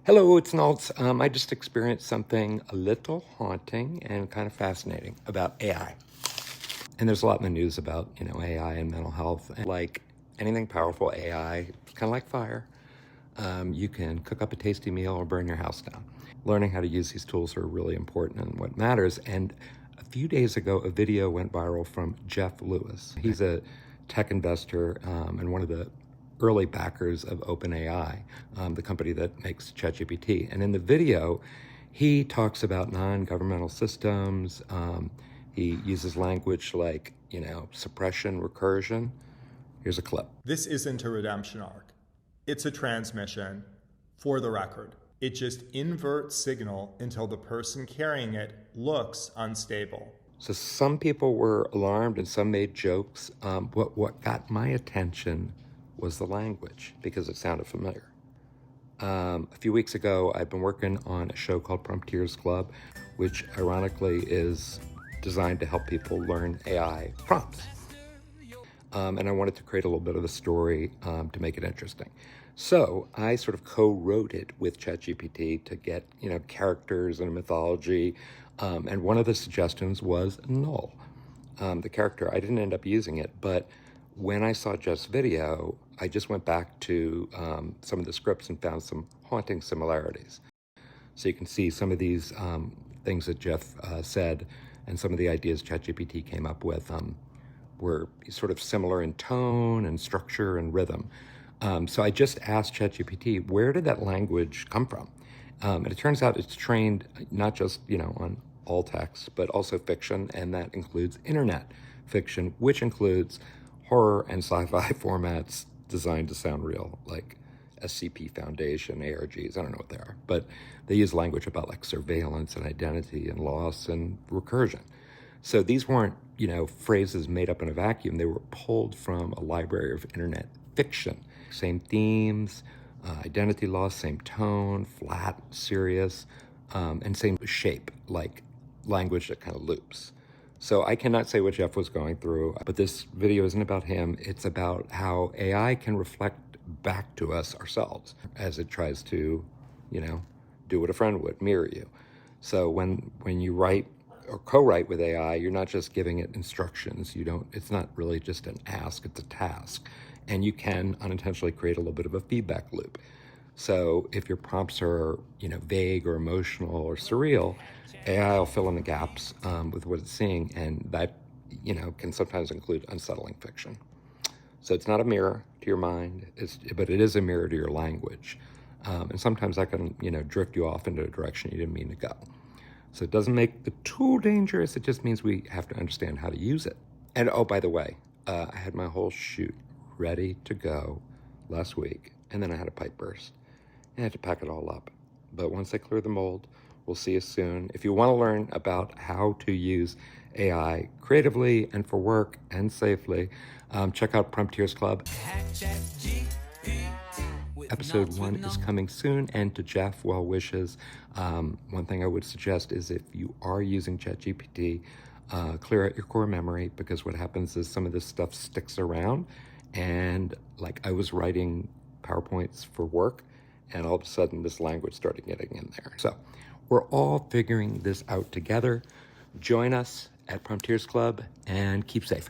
Hello, it's Nolts. I just experienced something a little haunting and kind of fascinating about AI. And there's a lot in the news about, AI and mental health. And like anything powerful, AI, it's kind of like fire. You can cook up a tasty meal or burn your house down. Learning how to use these tools are really important and what matters. And a few days ago, a video went viral from Geoff Lewis. He's a tech investor and one of the early backers of OpenAI, the company that makes ChatGPT. And in the video, he talks about non-governmental systems. He uses language like, suppression, recursion. Here's a clip. This isn't a redemption arc. It's a transmission, for the record. It just inverts signal until the person carrying it looks unstable. So some people were alarmed and some made jokes. What got my attention was the language because it sounded familiar. A few weeks ago, I've been working on a show called Prompteers Club, which ironically is designed to help people learn AI prompts. And I wanted to create a little bit of a story to make it interesting. So I sort of co-wrote it with ChatGPT to get, characters and mythology. And one of the suggestions was null. The character, I didn't end up using it, but when I saw Jeff's video, I just went back to some of the scripts and found some haunting similarities. So you can see some of these things that Geoff said and some of the ideas ChatGPT came up with were sort of similar in tone and structure and rhythm. So I just asked ChatGPT, where did that language come from? And it turns out it's trained not just, on all text, but also fiction, and that includes internet fiction, which includes horror and sci-fi formats designed to sound real, like SCP Foundation, ARGs, I don't know what they are, but they use language about like surveillance and identity and loss and recursion. So these weren't, phrases made up in a vacuum. They were pulled from a library of internet fiction. Same themes, identity loss, same tone, flat, serious, and same shape, like language that kind of loops. So I cannot say what Geoff was going through, but this video isn't about him. It's about how AI can reflect back to us ourselves as it tries to, do what a friend would, mirror you. So when you write or co-write with AI, you're not just giving it instructions. It's not really just an ask, it's a task. And you can unintentionally create a little bit of a feedback loop. So if your prompts are, vague or emotional or surreal, AI will fill in the gaps with what it's seeing, and that, can sometimes include unsettling fiction. So it's not a mirror to your mind, but it is a mirror to your language. And sometimes that can, drift you off into a direction you didn't mean to go. So it doesn't make the tool dangerous, it just means we have to understand how to use it. And oh, by the way, I had my whole shoot ready to go last week, and then I had a pipe burst. I had to pack it all up. But once I clear the mold, we'll see you soon. If you want to learn about how to use AI creatively and for work and safely, check out Prompteers Club. Episode 1 is coming soon, and to Geoff, well wishes. One thing I would suggest is if you are using ChatGPT, clear out your core memory, because what happens is some of this stuff sticks around, and like I was writing PowerPoints for work, and all of a sudden this language started getting in there. So we're all figuring this out together. Join us at Prompteers Club and keep safe.